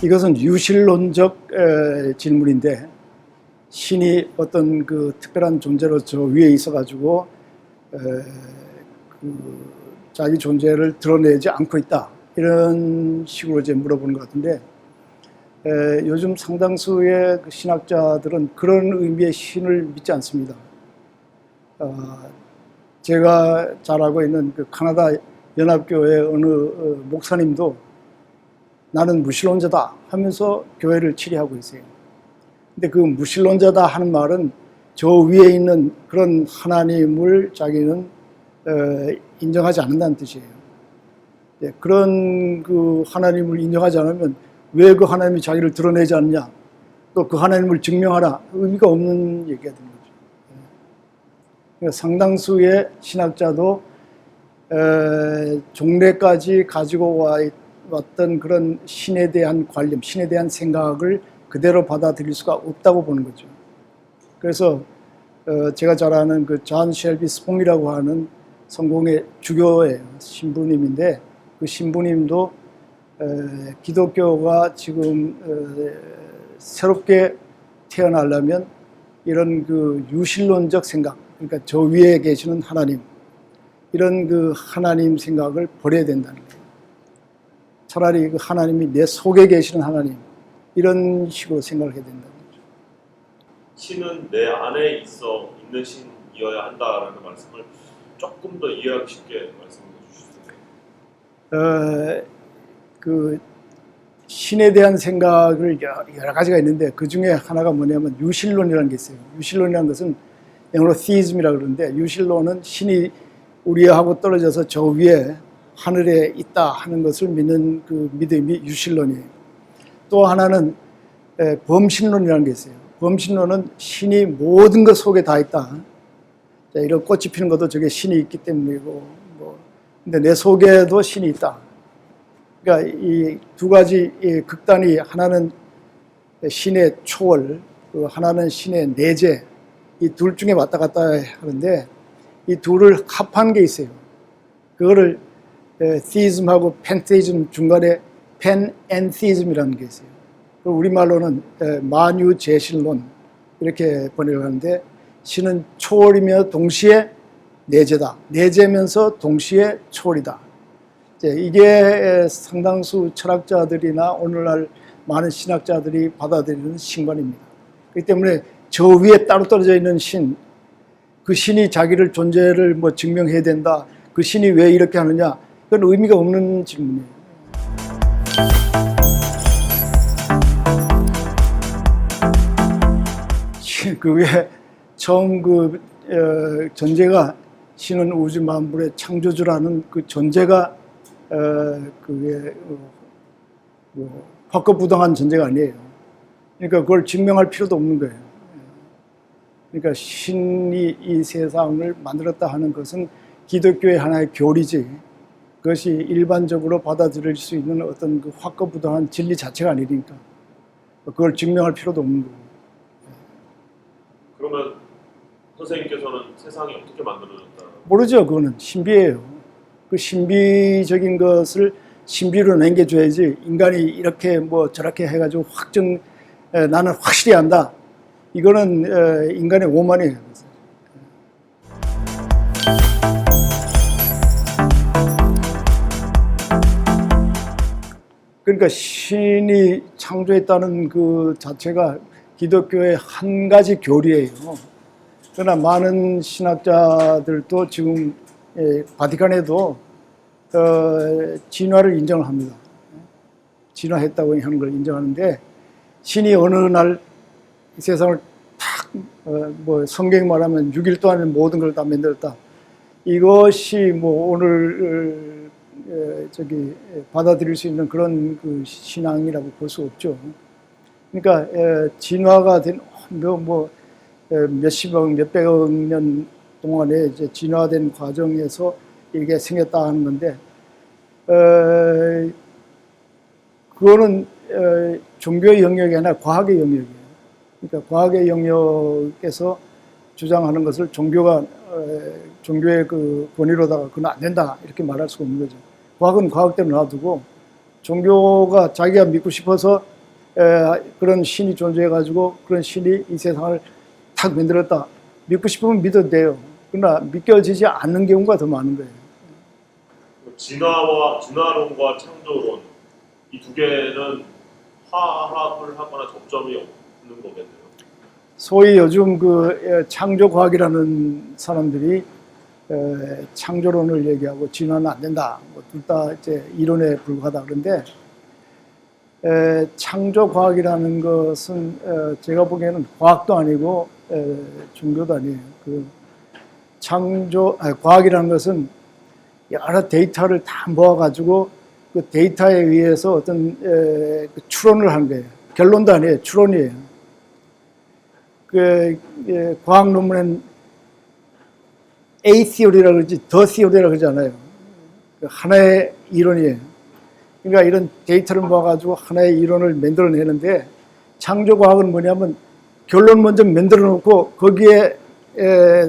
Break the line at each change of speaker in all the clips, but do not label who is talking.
이것은 유실론적 질문인데, 신이 어떤 그 특별한 존재로 저 위에 있어가지고 자기 존재를 드러내지 않고 있다, 이런 식으로 이제 물어보는 것 같은데, 요즘 상당수의 그 신학자들은 그런 의미의 신을 믿지 않습니다. 제가 잘 알고 있는 그 카나다 연합교회 어느 목사님도 나는 무신론자다 하면서 교회를 치리하고 있어요. 근데 그 무신론자다 하는 말은 저 위에 있는 그런 하나님을 자기는 인정하지 않는다는 뜻이에요. 그런 그 하나님을 인정하지 않으면 왜 그 하나님이 자기를 드러내지 않느냐, 또 그 하나님을 증명하라, 의미가 없는 얘기가 되는 거죠. 그러니까 상당수의 신학자도 종래까지 가지고 왔던 그런 신에 대한 관념, 신에 대한 생각을 그대로 받아들일 수가 없다고 보는 거죠. 그래서 제가 잘 아는 그 존 쉘비 스퐁이라고 하는 성공의 주교예요. 신부님인데, 그 신부님도 기독교가 지금 새롭게 태어나려면 이런 그 유실론적 생각, 그러니까 저 위에 계시는 하나님, 이런 그 하나님 생각을 버려야 된다는 거예요. 차라리 그 하나님이 내 속에 계시는 하나님, 이런 식으로 생각을 해야 된다는 거죠.
신은 내 안에 있는 신이어야 한다라는 말씀을 조금 더 이해하기 쉽게 말씀해 주실 수 있나요?
그 신에 대한 생각을 여러 가지가 있는데, 그 중에 하나가 뭐냐면 유실론이라는 게 있어요. 유실론이라는 것은 영어로 theism이라고 그러는데, 유실론은 신이 우리하고 떨어져서 저 위에 하늘에 있다 하는 것을 믿는 그 믿음이 유실론이에요. 또 하나는 범신론이라는 게 있어요. 범신론은 신이 모든 것 속에 다 있다. 자, 이런 꽃이 피는 것도 저게 신이 있기 때문이고, 근데 내 속에도 신이 있다. 그러니까 이 두 가지 극단이, 하나는 신의 초월, 하나는 신의 내재, 이 둘 중에 왔다 갔다 하는데, 이 둘을 합한 게 있어요. 그거를 theism하고 pantheism 중간에 panentheism이라는 게 있어요. 우리말로는 만유제실론, 이렇게 번역을 하는데, 신은 초월이며 동시에 내재다. 내재면서 동시에 초월이다. 이게 상당수 철학자들이나 오늘날 많은 신학자들이 받아들이는 신관입니다. 그렇기 때문에 저 위에 따로 떨어져 있는 신, 그 신이 자기를 존재를 뭐 증명해야 된다, 그 신이 왜 이렇게 하느냐, 그건 의미가 없는 질문이에요. 그 왜 처음 그 존재가, 신은 우주 만물의 창조주라는 그 존재가 그게 확고부동한 존재가 아니에요. 그러니까 그걸 증명할 필요도 없는 거예요. 그러니까 신이 이 세상을 만들었다 하는 것은 기독교의 하나의 교리지, 그것이 일반적으로 받아들일 수 있는 어떤 그 확고부동한 진리 자체가 아니니까 그걸 증명할 필요도 없는 거고.
그러면 선생님께서는 세상이 어떻게 만들어졌다?
모르죠. 그거는 신비예요. 그 신비적인 것을 신비로 남겨줘야지, 인간이 이렇게 뭐 저렇게 해가지고 나는 확실히 안다, 이거는 인간의 오만이에요. 그러니까 신이 창조했다는 그 자체가 기독교의 한 가지 교리예요. 그러나 많은 신학자들도 지금 바티칸에도 진화를 인정을 합니다. 진화했다고 하는 걸 인정하는데, 신이 어느 날 이 세상을 탁 뭐 성경이 말하면 6일 동안에 모든 걸 다 만들었다, 이것이 뭐 오늘 받아들일 수 있는 그런 그 신앙이라고 볼 수 없죠. 그러니까 진화가 된 몇십억, 몇백억 년 동안에 이제 진화된 과정에서 이게 생겼다 하는 건데, 그거는 종교의 영역이 아니라 과학의 영역이에요. 그러니까 과학의 영역에서 주장하는 것을 종교의 그 권위로다가 그건 안 된다, 이렇게 말할 수가 없는 거죠. 과학은 과학대로 놔두고 종교가 자기가 믿고 싶어서 그런 신이 존재해가지고 그런 신이 이 세상을 탁 만들었다. 믿고 싶으면 믿어도 돼요. 그러나 믿겨지지 않는 경우가 더 많은 거예요.
진화론과 창조론 이 두 개는 화합을 하거나 접점이 없는 거겠네요.
소위 요즘 그 창조과학이라는 사람들이 창조론을 얘기하고 진화는 안 된다. 뭐 둘 다 이제 이론에 불과하다 그런데 창조과학이라는 것은 제가 보기에는 과학도 아니고 종교도 아니에요. 그 과학이라는 것은 여러 데이터를 다 모아가지고 그 데이터에 의해서 어떤 추론을 하는 거예요. 결론도 아니에요. 추론이에요. 과학 논문엔 A theory라고 그러지 the theory라고 그러잖아요. 하나의 이론이에요. 그러니까 이런 데이터를 모아가지고 하나의 이론을 만들어내는데 창조과학은 뭐냐면 결론 먼저 만들어 놓고 거기에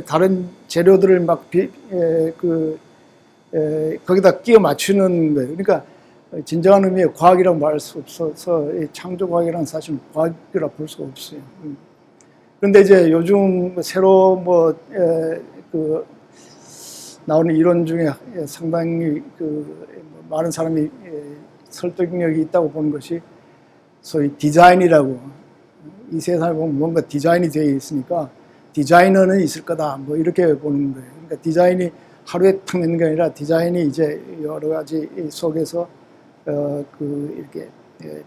다른 재료들을 막 거기다 끼워 맞추는 거예요. 그러니까 진정한 의미의 과학이라고 말할 수 없어서 창조과학이라는 사실은 과학이라고 볼 수가 없어요. 그런데 이제 요즘 새로 나오는 이론 중에 상당히 많은 사람이 설득력이 있다고 보는 것이 소위 디자인이라고, 이 세상에 보면 뭔가 디자인이 되어 있으니까 디자이너는 있을 거다 뭐 이렇게 보는 거예요. 그러니까 디자인이 하루에 탁 있는 게 아니라 디자인이 이제 여러 가지 속에서 이렇게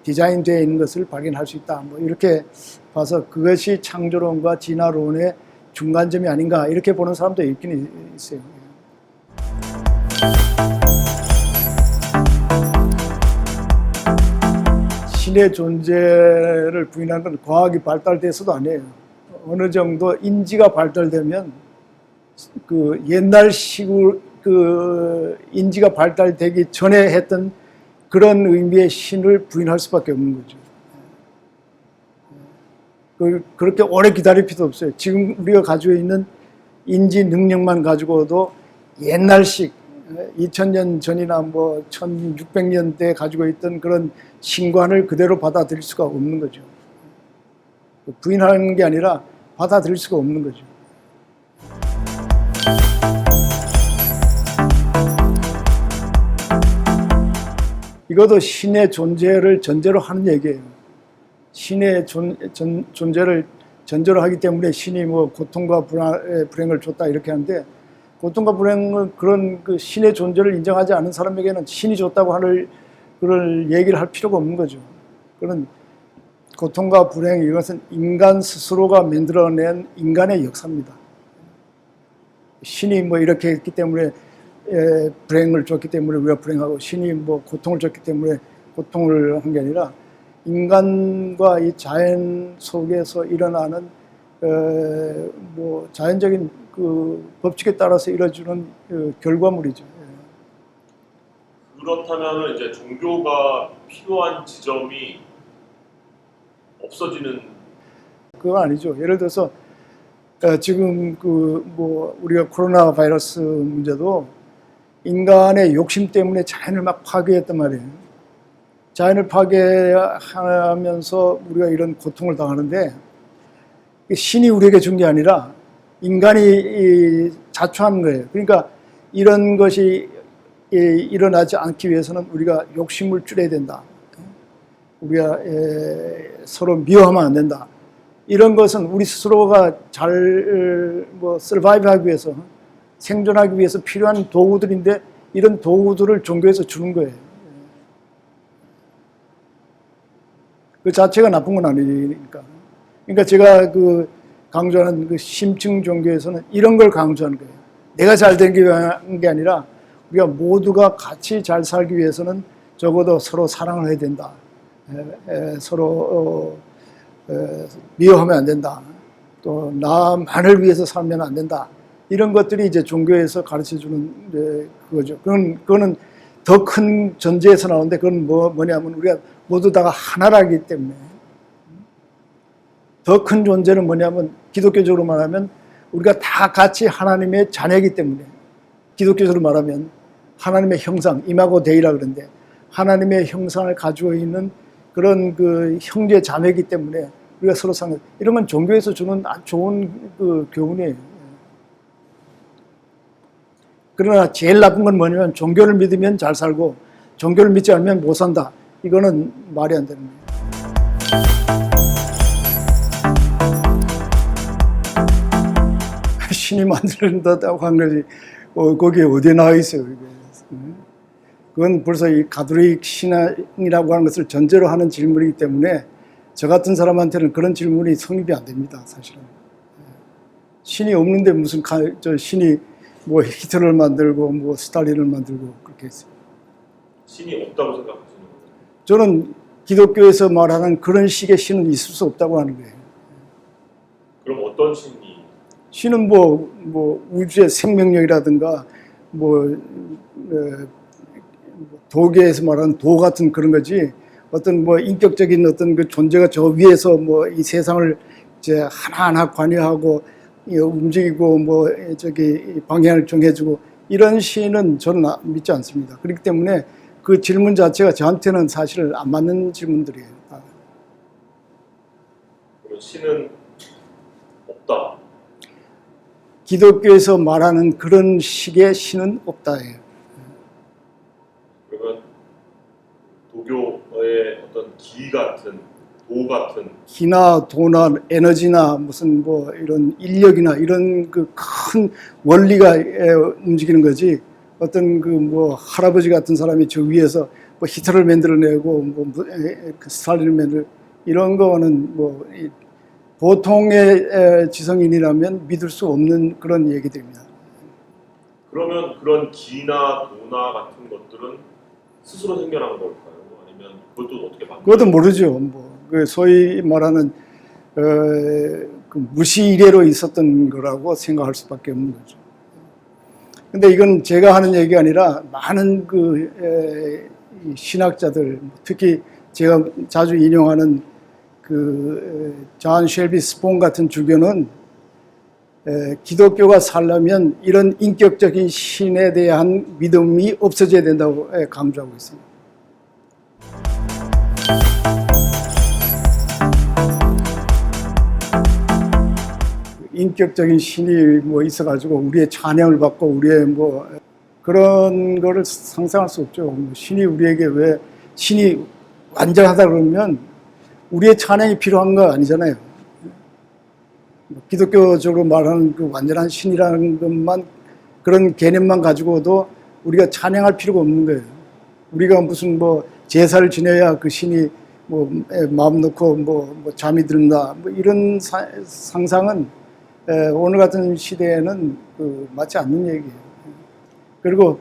디자인되어 있는 것을 발견할 수 있다 뭐 이렇게 봐서 그것이 창조론과 진화론의 중간점이 아닌가 이렇게 보는 사람도 있긴 있어요. 신의 존재를 부인하는 건 과학이 발달돼서도 아니에요. 어느 정도 인지가 발달되면 그 옛날식으로 인지가 발달되기 전에 했던 그런 의미의 신을 부인할 수밖에 없는 거죠. 그렇게 오래 기다릴 필요도 없어요. 지금 우리가 가지고 있는 인지 능력만 가지고도 옛날식 2000년 전이나 뭐 1600년대 가지고 있던 그런 신관을 그대로 받아들일 수가 없는 거죠. 부인하는 게 아니라 받아들일 수가 없는 거죠. 이것도 신의 존재를 전제로 하는 얘기예요. 신의 존재를 전제로 하기 때문에 신이 뭐 고통과 불행을 줬다 이렇게 하는데, 고통과 불행은 그런 그 신의 존재를 인정하지 않은 사람에게는 신이 줬다고 하는 그런 얘기를 할 필요가 없는 거죠. 그런 고통과 불행, 이것은 인간 스스로가 만들어낸 인간의 역사입니다. 신이 뭐 이렇게 했기 때문에 불행을 줬기 때문에 우리가 불행하고, 신이 뭐 고통을 줬기 때문에 고통을 한 게 아니라 인간과 이 자연 속에서 일어나는 뭐 자연적인 그 법칙에 따라서 이루어지는 결과물이죠.
그렇다면 이제 종교가 필요한 지점이 없어지는?
그건 아니죠. 예를 들어서 지금 뭐 우리가 코로나 바이러스 문제도 인간의 욕심 때문에 자연을 막 파괴했단 말이에요. 자연을 파괴하면서 우리가 이런 고통을 당하는데, 신이 우리에게 준 게 아니라 인간이 자초하는 거예요. 그러니까 이런 것이 일어나지 않기 위해서는 우리가 욕심을 줄여야 된다. 우리가 서로 미워하면 안 된다. 이런 것은 우리 스스로가 잘 서바이브하기 위해서, 생존하기 위해서 필요한 도구들인데, 이런 도구들을 종교에서 주는 거예요. 그 자체가 나쁜 건 아니니까. 그러니까 제가 강조하는 그 심층 종교에서는 이런 걸 강조하는 거예요. 내가 잘 되기 위한 게 아니라 우리가 모두가 같이 잘 살기 위해서는 적어도 서로 사랑을 해야 된다. 서로 미워하면 안 된다. 또 나만을 위해서 살면 안 된다. 이런 것들이 이제 종교에서 가르쳐주는 그거죠. 그거는 더 큰 전제에서 나오는데, 그건 뭐냐면 우리가 모두 다가 하나라기 때문에. 더 큰 존재는 뭐냐면, 기독교적으로 말하면 우리가 다 같이 하나님의 자녀이기 때문에, 기독교적으로 말하면 하나님의 형상, 이마고 데이라 그러는데, 하나님의 형상을 가지고 있는 그런 그 형제 자매이기 때문에 우리가 서로 상관. 이런 건 종교에서 주는 아주 좋은 그 교훈이에요. 그러나 제일 나쁜 건 뭐냐면 종교를 믿으면 잘 살고 종교를 믿지 않으면 못 산다. 이거는 말이 안 되는 거예요. 신이 만들어낸다고 한 거지. 거기에 어디에 나와 있어요. 그게. 그건 벌써 이 가톨릭 신앙이라고 하는 것을 전제로 하는 질문이기 때문에 저 같은 사람한테는 그런 질문이 성립이 안 됩니다. 사실은. 신이 없는데 무슨 신이 뭐 히틀러를 만들고 뭐 스탈린을 만들고 그렇게 했어요. 신이 없다고 생각하시는 거예요? 저는 기독교에서 말하는 그런 식의 신은 있을 수 없다고 하는 거예요.
그럼 어떤 신이?
신은 뭐 우주의 생명력이라든가 도계에서 말하는 도 같은 그런 거지, 어떤 뭐 인격적인 어떤 그 존재가 저 위에서 뭐 이 세상을 이제 하나하나 관여하고 움직이고 뭐 저기 방향을 정해주고 이런 신은 저는 믿지 않습니다. 그렇기 때문에 그 질문 자체가 저한테는 사실 안 맞는 질문들이에요.
신은 없다.
기독교에서 말하는 그런 식의 신은 없다예요.
그러면 도교의 어떤 기 같은, 도 같은,
기나 도나 에너지나 무슨 뭐 이런 인력이나 이런 그 큰 원리가 움직이는 거지, 어떤 그 뭐 할아버지 같은 사람이 저 위에서 뭐 히트를 만들어내고 그 스탈린을 만들, 이런 거는 뭐 보통의 지성인이라면 믿을 수 없는 그런 얘기들입니다.
그러면 그런 기나 도나 같은 것들은 스스로 생겨난 걸까요? 아니면 그것도 어떻게 만들어요?
그것도 모르죠. 그 소위 말하는 그 무시 이래로 있었던 거라고 생각할 수밖에 없는 거죠. 근데 이건 제가 하는 얘기가 아니라 많은 그 신학자들, 특히 제가 자주 인용하는 그 존 쉘비 스폰 같은 주교는 기독교가 살려면 이런 인격적인 신에 대한 믿음이 없어져야 된다고 강조하고 있습니다. 인격적인 신이 뭐 있어가지고 우리의 찬양을 받고 우리의 뭐 그런 거를 상상할 수 없죠. 신이 우리에게 왜, 신이 완전하다 그러면 우리의 찬양이 필요한 거 아니잖아요. 기독교적으로 말하는 그 완전한 신이라는 것만, 그런 개념만 가지고도 우리가 찬양할 필요가 없는 거예요. 우리가 무슨 뭐 제사를 지내야 그 신이 뭐 마음 놓고 뭐 잠이 든다, 뭐 이런 상상은 오늘 같은 시대에는 그 맞지 않는 얘기예요. 그리고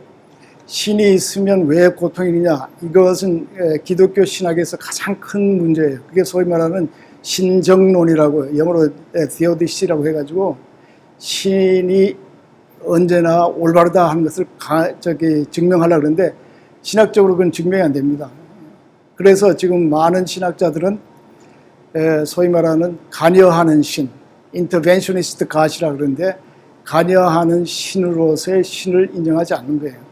신이 있으면 왜 고통이냐, 이것은 기독교 신학에서 가장 큰 문제예요. 그게 소위 말하는 신정론이라고, 영어로 theodicy라고 해가지고 신이 언제나 올바르다 하는 것을 증명하려고 그러는데 신학적으로 그건 증명이 안 됩니다. 그래서 지금 많은 신학자들은 소위 말하는 관여하는 신, 인터벤셔니스트 가시라고 그러는데, 관여하는 신으로서의 신을 인정하지 않는 거예요.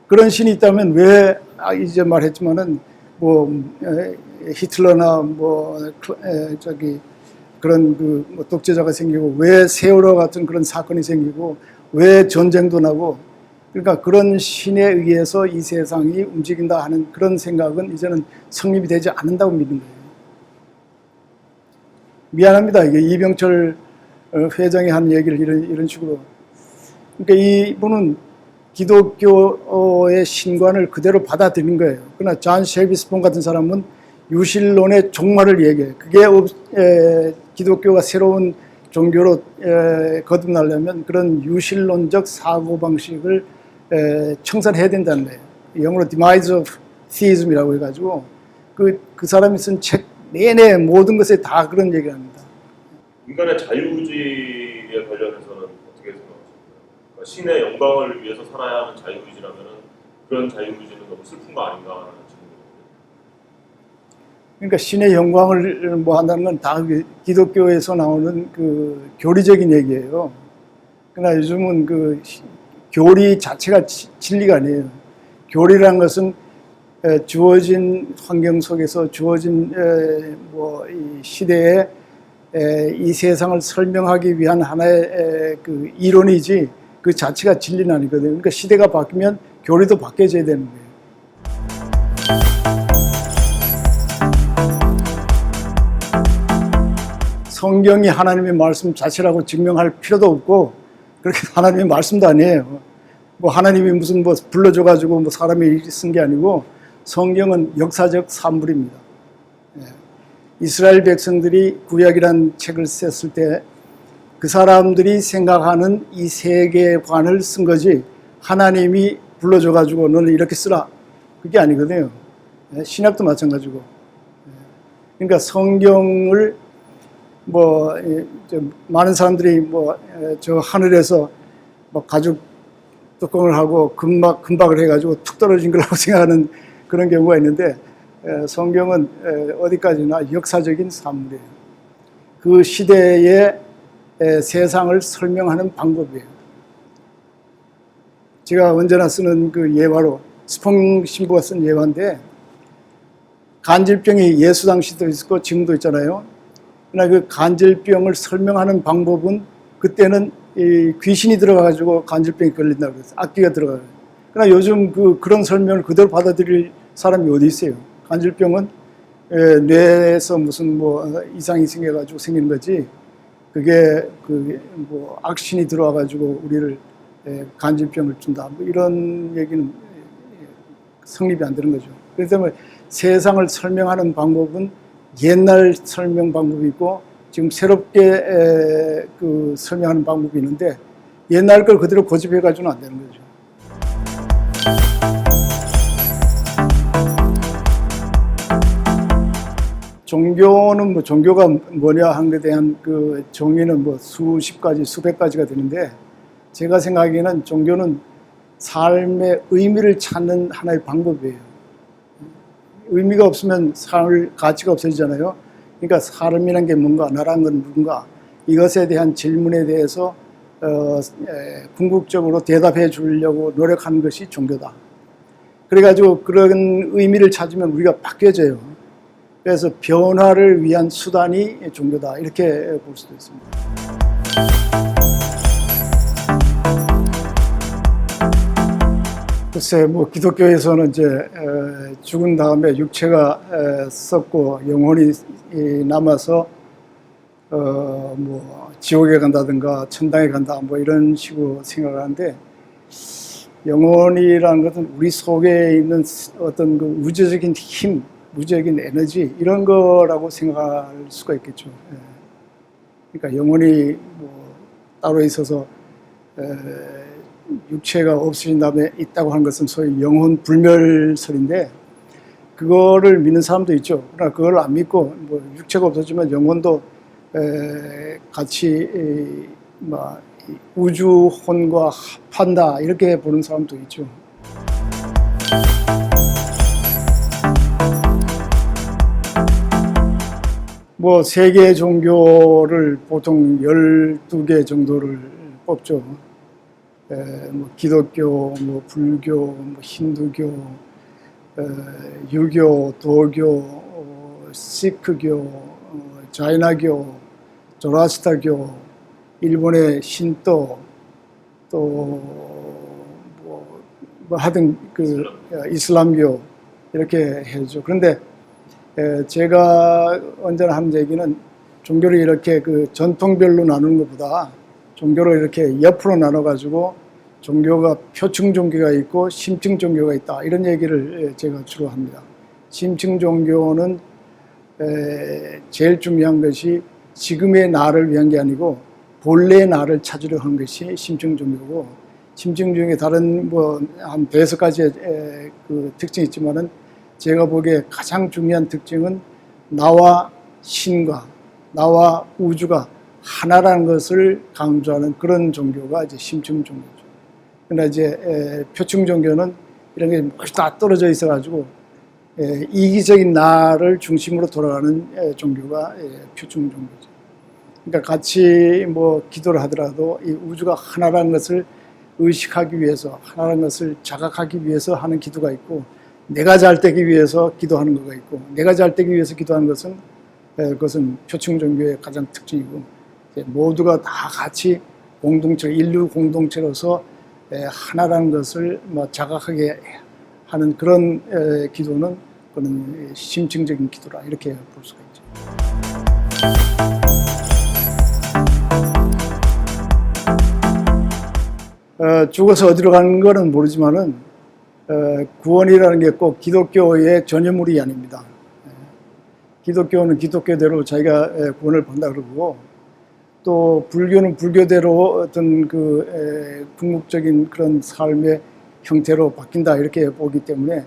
그런 신이 있다면 왜 이제 말했지만은 뭐 히틀러나 뭐 그런 그 독재자가 생기고, 왜 세월호 같은 그런 사건이 생기고, 왜 전쟁도 나고, 그러니까 그런 신에 의해서 이 세상이 움직인다 하는 그런 생각은 이제는 성립이 되지 않는다고 믿는 거예요. 미안합니다. 이게 이병철 회장이 한 얘기를 이런 식으로. 그러니까 이분은 기독교의 신관을 그대로 받아들인 거예요. 그러나 존 쉘비 스폰 같은 사람은 유실론의 종말을 얘기해요. 그게 기독교가 새로운 종교로 거듭나려면 그런 유실론적 사고방식을 청산해야 된다는 거예요. 영어로 Demise of Theism이라고 해가지고 그 사람이 쓴 책 내내 모든 것에 다 그런 얘기를 합니다.
인간의 자유의지에 관련해서는 어떻게 생각하십니까? 그러니까 신의 영광을 위해서 살아야 하는 자유의지라면 그런 자유의지는 너무 슬픈 거 아닌가 하는 질문입니다.
그러니까 신의 영광을 뭐 한다는 건 다 기독교에서 나오는 그 교리적인 얘기예요. 그러나 요즘은 그 교리 자체가 진리가 아니에요. 교리라는 것은 주어진 환경 속에서 주어진 이 시대에 이 세상을 설명하기 위한 하나의 그 이론이지 그 자체가 진리는 아니거든요. 그러니까 시대가 바뀌면 교리도 바뀌어져야 되는 거예요. 성경이 하나님의 말씀 자체라고 증명할 필요도 없고 그렇게 하나님의 말씀도 아니에요. 뭐 하나님이 무슨 뭐 불러줘가지고 뭐 사람이 쓴 게 아니고 성경은 역사적 산물입니다. 이스라엘 백성들이 구약이라는 책을 썼을 때 그 사람들이 생각하는 이 세계관을 쓴 거지 하나님이 불러줘가지고 너는 이렇게 쓰라 그게 아니거든요. 신약도 마찬가지고. 그러니까 성경을 뭐 많은 사람들이 저 하늘에서 가죽 뚜껑을 하고 금박을 해가지고 툭 떨어진 거라고 생각하는 그런 경우가 있는데 성경은 어디까지나 역사적인 산물이에요. 그 시대의 세상을 설명하는 방법이에요. 제가 언제나 쓰는 그 예화로 스퐁 신부가 쓴 예화인데 간질병이 예수 당시도 있었고 지금도 있잖아요. 그러나 그 간질병을 설명하는 방법은 그때는 이 귀신이 들어가가지고 간질병이 걸린다고 그랬어요. 악귀가 들어가요. 그러나 요즘 그런 설명을 그대로 받아들일 사람이 어디 있어요? 간질병은 뇌에서 무슨 이상이 생겨가지고 생기는 거지. 그게 악신이 들어와가지고 우리를 간질병을 준다. 이런 얘기는 성립이 안 되는 거죠. 그렇기 때문에 세상을 설명하는 방법은 옛날 설명 방법이 있고 지금 새롭게 설명하는 방법이 있는데 옛날 걸 그대로 고집해가지고는 안 되는 거죠. 종교는 종교가 뭐냐 하는 것에 대한 그 정의는 수십 가지, 수백 가지가 되는데 제가 생각하기에는 종교는 삶의 의미를 찾는 하나의 방법이에요. 의미가 없으면 삶의 가치가 없어지잖아요. 그러니까 삶이란 게 뭔가, 나란 건 누군가, 이것에 대한 질문에 대해서 궁극적으로 대답해 주려고 노력하는 것이 종교다. 그래가지고 그런 의미를 찾으면 우리가 바뀌어져요. 그래서 변화를 위한 수단이 종교다. 이렇게 볼 수도 있습니다. 글쎄, 기독교에서는 이제 죽은 다음에 육체가 썩고 영혼이 남아서 지옥에 간다든가 천당에 간다 이런 식으로 생각을 하는데 영혼이라는 것은 우리 속에 있는 어떤 그 우주적인 힘, 우주적인 에너지 이런 거라고 생각할 수가 있겠죠. 그러니까 영혼이 따로 있어서 육체가 없어진 다음에 있다고 하는 것은 소위 영혼 불멸설인데 그거를 믿는 사람도 있죠. 그러나 그걸 안 믿고 육체가 없어지면 영혼도 같이 우주 혼과 합한다 이렇게 보는 사람도 있죠. 세계 종교를 보통 12개 정도를 뽑죠. 기독교, 불교, 힌두교, 유교, 도교, 시크교, 자이나교, 조라스타교, 일본의 신도, 또 하여튼 이슬람교 이렇게 해죠. 그런데 제가 언제나 하는 얘기는 종교를 이렇게 전통별로 나누는 것보다 종교를 이렇게 옆으로 나눠가지고 종교가 표층 종교가 있고 심층 종교가 있다 이런 얘기를 제가 주로 합니다. 심층 종교는 제일 중요한 것이 지금의 나를 위한 게 아니고 본래의 나를 찾으려 하는 것이 심층 종교고 심층 중에 다른 한 5가지의 특징이 있지만은 제가 보기에 가장 중요한 특징은 나와 신과 나와 우주가 하나라는 것을 강조하는 그런 종교가 이제 심층 종교죠. 그러나 이제 표층 종교는 이런 게 다 떨어져 있어가지고 이기적인 나를 중심으로 돌아가는 종교가 표층 종교죠. 그러니까 같이 기도를 하더라도 이 우주가 하나라는 것을 의식하기 위해서, 하나라는 것을 자각하기 위해서 하는 기도가 있고 내가 잘 되기 위해서 기도하는 거가 있고, 내가 잘 되기 위해서 기도하는 것은 그것은 표층 종교의 가장 특징이고, 모두가 다 같이 공동체, 인류 공동체로서 하나라는 것을 자각하게 하는 그런 기도는 그런 심층적인 기도라 이렇게 볼 수가 있죠. 죽어서 어디로 가는 거는 모르지만은 구원이라는 게 꼭 기독교의 전유물이 아닙니다. 기독교는 기독교대로 자기가 구원을 받는다 그러고, 또 불교는 불교대로 어떤 그 궁극적인 그런 삶의 형태로 바뀐다 이렇게 보기 때문에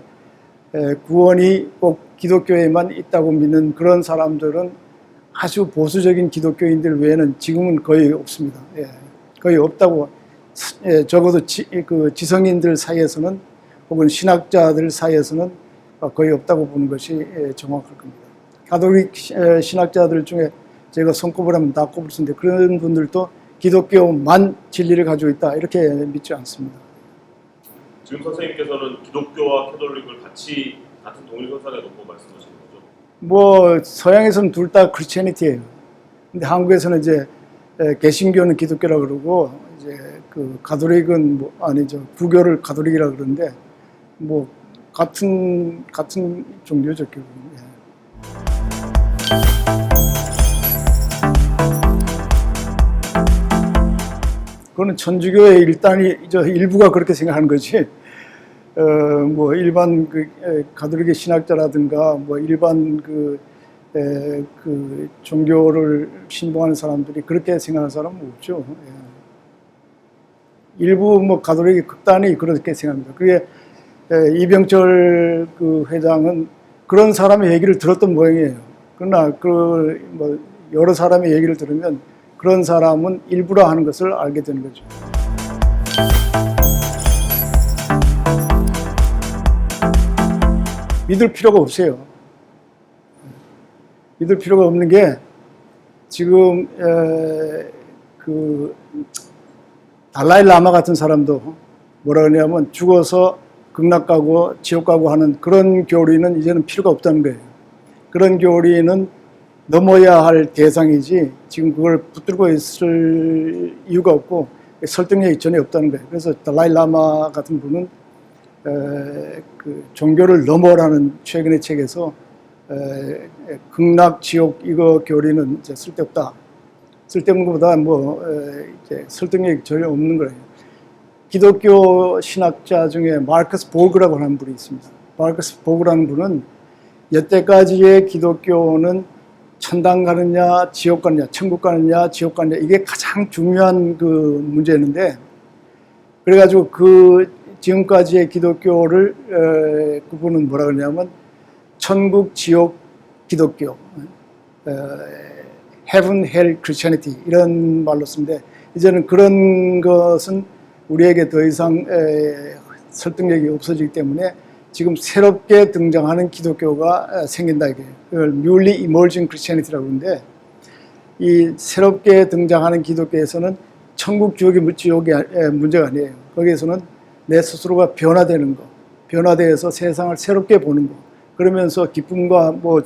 구원이 꼭 기독교에만 있다고 믿는 그런 사람들은 아주 보수적인 기독교인들 외에는 지금은 거의 없습니다. 거의 없다고, 적어도 그 지성인들 사이에서는 혹은 신학자들 사이에서는 거의 없다고 보는 것이 정확할 겁니다. 가톨릭 신학자들 중에 제가 손꼽을 하면 다 꼽을 수 있는데, 그런 분들도 기독교만 진리를 가지고 있다 이렇게 믿지 않습니다.
지금 선생님께서는 기독교와 캐톨릭을 같은 동일선상에 놓고 말씀하시는 거죠?
뭐 서양에서는 둘 다 크리스천이티예요. 근데 한국에서는 이제 개신교는 기독교라 그러고, 이제 그 가톨릭은 뭐 아니죠, 부교를 가톨릭이라 그러는데 뭐 같은 종교죠 결국은. 그거는 천주교의 일부가 그렇게 생각하는 거지. 뭐 일반 그 가톨릭의 신학자라든가 뭐 일반 그 종교를 신봉하는 사람들이 그렇게 생각하는 사람은 없죠. 일부 뭐 가톨릭의 극단이 그렇게 생각합니다. 그게 이병철 그 회장은 그런 사람의 얘기를 들었던 모양이에요. 그러나 그 뭐 여러 사람의 얘기를 들으면 그런 사람은 일부라 하는 것을 알게 되는 거죠. 믿을 필요가 없어요. 믿을 필요가 없는 게, 지금 그 달라이 라마 같은 사람도 뭐라 그러냐면 죽어서 극락 가고 지옥 가고 하는 그런 교리는 이제는 필요가 없다는 거예요. 그런 교리는 넘어야 할 대상이지 지금 그걸 붙들고 있을 이유가 없고 설득력이 전혀 없다는 거예요. 그래서 달라이 라마 같은 분은 그 종교를 넘어라는 최근의 책에서 극락 지옥 이거 교리는 이제 쓸데없다. 쓸데없는 것보다 뭐 이제 설득력이 전혀 없는 거예요. 기독교 신학자 중에 마르커스 보그라고 하는 분이 있습니다. 마르커스 보그라는 분은 여태까지의 기독교는 천당 가느냐, 지옥 가느냐, 천국 가느냐, 지옥 가느냐, 이게 가장 중요한 그 문제였는데, 그래가지고 그 지금까지의 기독교를 그분은 뭐라 그러냐면 천국, 지옥, 기독교, heaven, hell, Christianity 이런 말로 쓰는데, 이제는 그런 것은 우리에게 더 이상 설득력이 없어지기 때문에 지금 새롭게 등장하는 기독교가 생긴다 이게. 그걸 newly emerging Christianity라고 하는데, 이 새롭게 등장하는 기독교에서는 천국, 지옥이 문제가 아니에요. 거기에서는 내 스스로가 변화되는 거, 변화되어서 세상을 새롭게 보는 거, 그러면서 기쁨과 뭐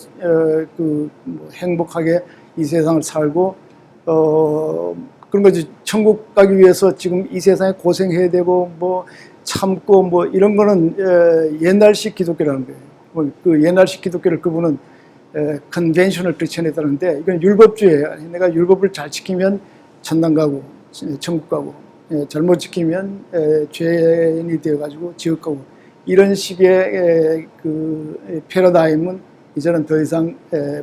행복하게 이 세상을 살고 그런 거지. 천국 가기 위해서 지금 이 세상에 고생해야 되고 뭐 참고 뭐 이런 거는 옛날식 기독교라는 거예요. 그 옛날식 기독교를 그분은 컨벤셔널 크리스천이라는데, 이건 율법주의예요. 내가 율법을 잘 지키면 천당 가고 천국 가고, 잘못 지키면 죄인이 되어가지고 지옥 가고, 이런 식의 그 패러다임은 이제는 더 이상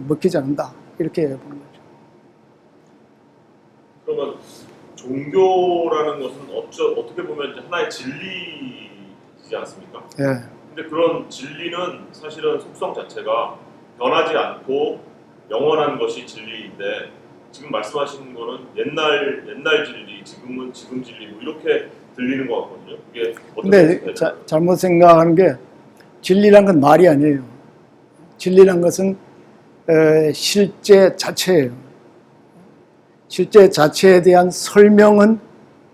먹히지 않는다 이렇게 보는 거죠.
그러면 종교라는 것은 어떻게 보면 이제 하나의 진리이지 않습니까?
예.
근데 그런 진리는 사실은 속성 자체가 변하지 않고 영원한 것이 진리인데, 지금 말씀하시는 거는 옛날 진리, 지금은 지금 진리 뭐 이렇게 들리는 것 같거든요. 그게
근데 잘못 생각하는 게, 진리란 건 말이 아니에요. 진리란 것은 실제 자체예요. 실제 자체에 대한 설명은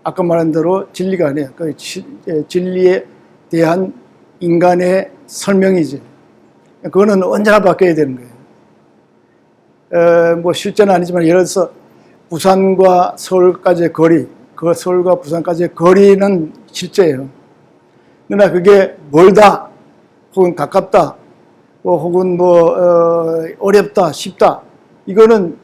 아까 말한 대로 진리가 아니에요. 그 진리에 대한 인간의 설명이지. 그거는 언제나 바뀌어야 되는 거예요. 뭐 실제는 아니지만 예를 들어서 부산과 서울까지의 거리, 그 서울과 부산까지의 거리는 실제예요. 그러나 그게 멀다, 혹은 가깝다, 혹은 어렵다, 쉽다. 이거는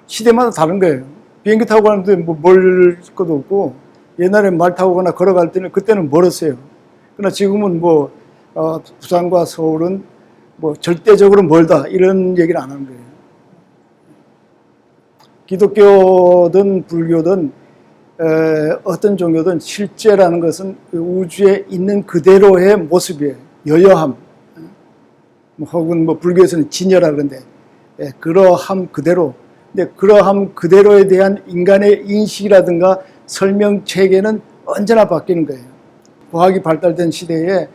시대마다 다른 거예요. 비행기 타고 가는데 뭐 멀 것도 없고, 옛날에 말 타고 가거나 걸어갈 때는 그때는 멀었어요. 그러나 지금은 부산과 서울은 절대적으로 멀다, 이런 얘기를 안 하는 거예요. 기독교든 불교든 어떤 종교든 실제라는 것은 우주에 있는 그대로의 모습이에요. 여여함, 혹은 불교에서는 진여라 그러는데 그러함 그대로. 근데 그러함 그대로에 대한 인간의 인식이라든가 설명 체계는 언제나 바뀌는 거예요. 과학이 발달된 시대에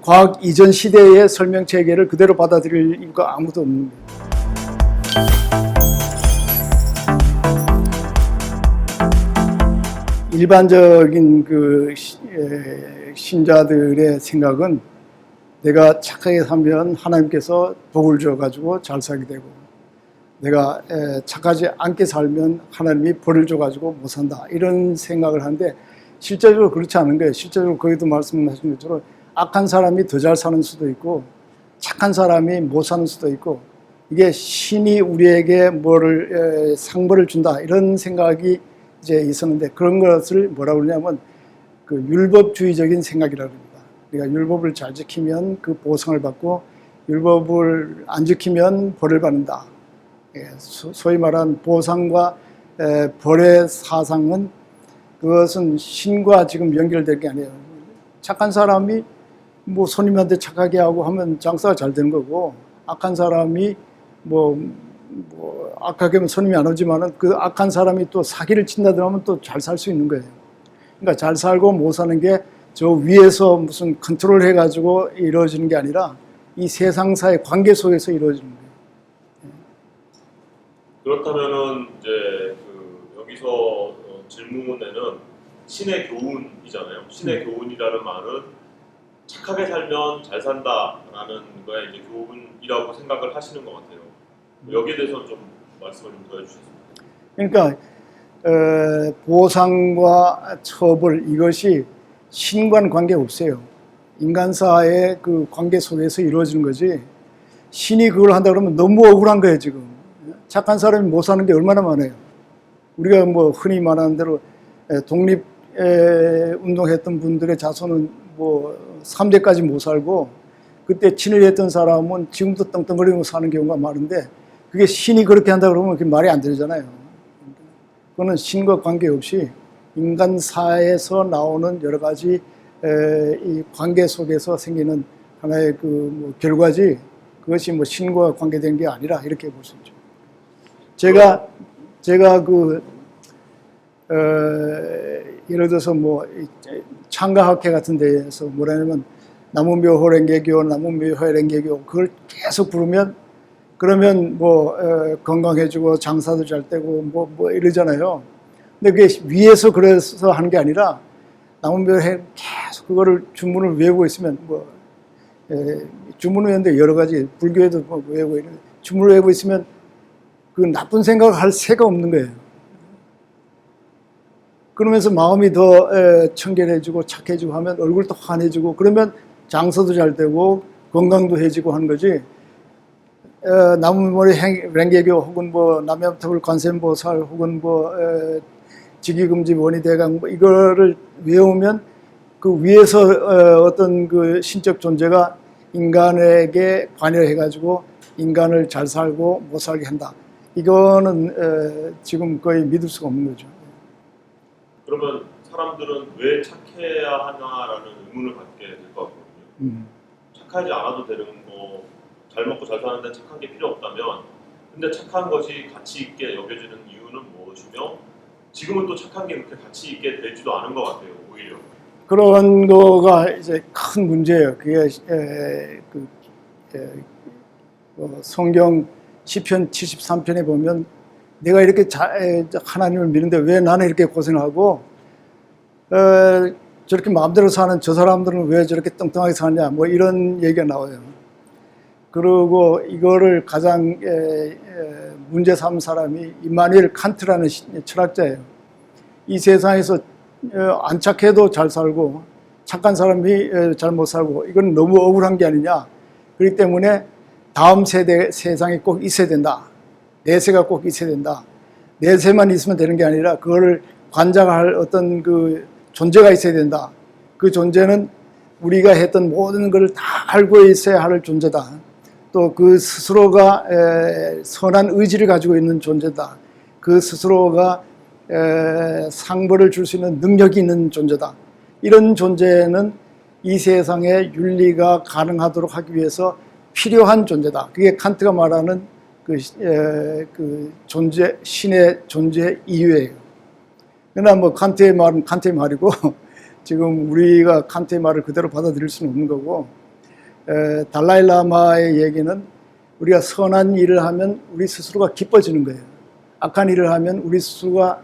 과학 이전 시대의 설명 체계를 그대로 받아들일 이유가 아무도 없는 거예요. 일반적인 신자들의 생각은 내가 착하게 살면 하나님께서 복을 줘가지고 잘 살게 되고, 내가 착하지 않게 살면 하나님이 벌을 줘가지고 못 산다, 이런 생각을 하는데 실제적으로 그렇지 않은 거예요. 실제적으로 거기도 말씀하신 것처럼 악한 사람이 더 잘 사는 수도 있고 착한 사람이 못 사는 수도 있고, 이게 신이 우리에게 상벌을 준다, 이런 생각이 이제 있었는데, 그런 것을 뭐라고 그러냐면 율법주의적인 생각이라고 합니다. 우리가 율법을 잘 지키면 그 보상을 받고 율법을 안 지키면 벌을 받는다. 소위 말하는 보상과 벌의 사상은, 그것은 신과 지금 연결될 게 아니에요. 착한 사람이 손님한테 착하게 하고 하면 장사가 잘 되는 거고, 악한 사람이 악하게 하면 손님이 안 오지만은 그 악한 사람이 또 사기를 친다더라 하면 또 잘 살 수 있는 거예요. 그러니까 잘 살고 못 사는 게 저 위에서 무슨 컨트롤 해가지고 이루어지는 게 아니라 이 세상사의 관계 속에서 이루어지는 거예요.
그렇다면은 이제 여기서 질문에는 신의 교훈이잖아요. 신의 교훈이라는 말은 착하게 살면 잘 산다라는 거에 이제 교훈이라고 생각을 하시는 것 같아요. 여기에 대해서는 좀 말씀을 좀 더 해주시겠습니까?
그러니까 보상과 처벌, 이것이 신과는 관계가 없어요. 인간사의 그 관계 속에서 이루어지는 거지, 신이 그걸 한다 그러면 너무 억울한 거예요. 지금 착한 사람이 못 사는 게 얼마나 많아요. 우리가 흔히 말하는 대로 독립운동했던 분들의 자손은 3대까지 못 살고, 그때 친일했던 사람은 지금도 떵떵거리고 사는 경우가 많은데, 그게 신이 그렇게 한다 그러면 그게 말이 안 되잖아요. 그거는 신과 관계없이 인간사에서 나오는 여러 가지 이 관계 속에서 생기는 하나의 결과지, 그것이 신과 관계된 게 아니라, 이렇게 볼 수 있죠. 제가 예를 들어서 창가학회 같은 데에서 뭐라냐면 나무묘 호랭개교, 나무묘 호랭개교, 그걸 계속 부르면, 그러면 건강해지고 장사도 잘 되고 이러잖아요. 근데 그게 위에서 그래서 하는 게 아니라, 나무묘 계속 그거를 주문을 외우고 있으면 주문을 외우는데 여러 가지 불교에도 외우고 이런 주문을 외우고 있으면 그 나쁜 생각을 할 새가 없는 거예요. 그러면서 마음이 더 청결해지고 착해지고 하면 얼굴도 환해지고, 그러면 장사도 잘 되고 건강도 해지고 하는 거지. 나무머리 랭개교 혹은 남양탑을 관세음보살 혹은 직위금지 원희대강 이거를 외우면 그 위에서 어떤 그 신적 존재가 인간에게 관여해가지고 인간을 잘 살고 못 살게 한다. 이거는 지금 거의 믿을 수가 없는 거죠.
그러면 사람들은 왜 착해야 하나라는 의문을 갖게 될 것 같거든요. 착하지 않아도 되는 거, 잘 먹고 잘 사는데 착한 게 필요 없다면, 근데 착한 것이 가치 있게 여겨지는 이유는 무엇이며, 지금은 또 착한 게 그렇게 가치 있게 되지도 않은 것 같아요, 오히려.
그런 거가 이제 큰 문제예요. 그게 성경 시편 73편에 보면, 내가 이렇게 하나님을 믿는데 왜 나는 이렇게 고생하고 저렇게 마음대로 사는 저 사람들은 왜 저렇게 뚱뚱하게 사냐 뭐 이런 얘기가 나와요. 그리고 이거를 가장 문제 삼은 사람이 임마누엘 칸트라는 철학자예요. 이 세상에서 안 착해도 잘 살고 착한 사람이 잘 못 살고 이건 너무 억울한 게 아니냐. 그렇기 때문에 다음 세대 세상에 꼭 있어야 된다. 내세가 꼭 있어야 된다. 내세만 있으면 되는 게 아니라 그거를 관장할 어떤 그 존재가 있어야 된다. 그 존재는 우리가 했던 모든 걸 다 알고 있어야 할 존재다. 또 그 스스로가 선한 의지를 가지고 있는 존재다. 그 스스로가 상벌을 줄 수 있는 능력이 있는 존재다. 이런 존재는 이 세상에 윤리가 가능하도록 하기 위해서 필요한 존재다. 그게 칸트가 말하는 그 존재, 신의 존재 이유예요. 그러나 뭐 칸트의 말은 칸트의 말이고 지금 우리가 칸트의 말을 그대로 받아들일 수는 없는 거고, 달라이라마의 얘기는 우리가 선한 일을 하면 우리 스스로가 기뻐지는 거예요. 악한 일을 하면 우리 스스로가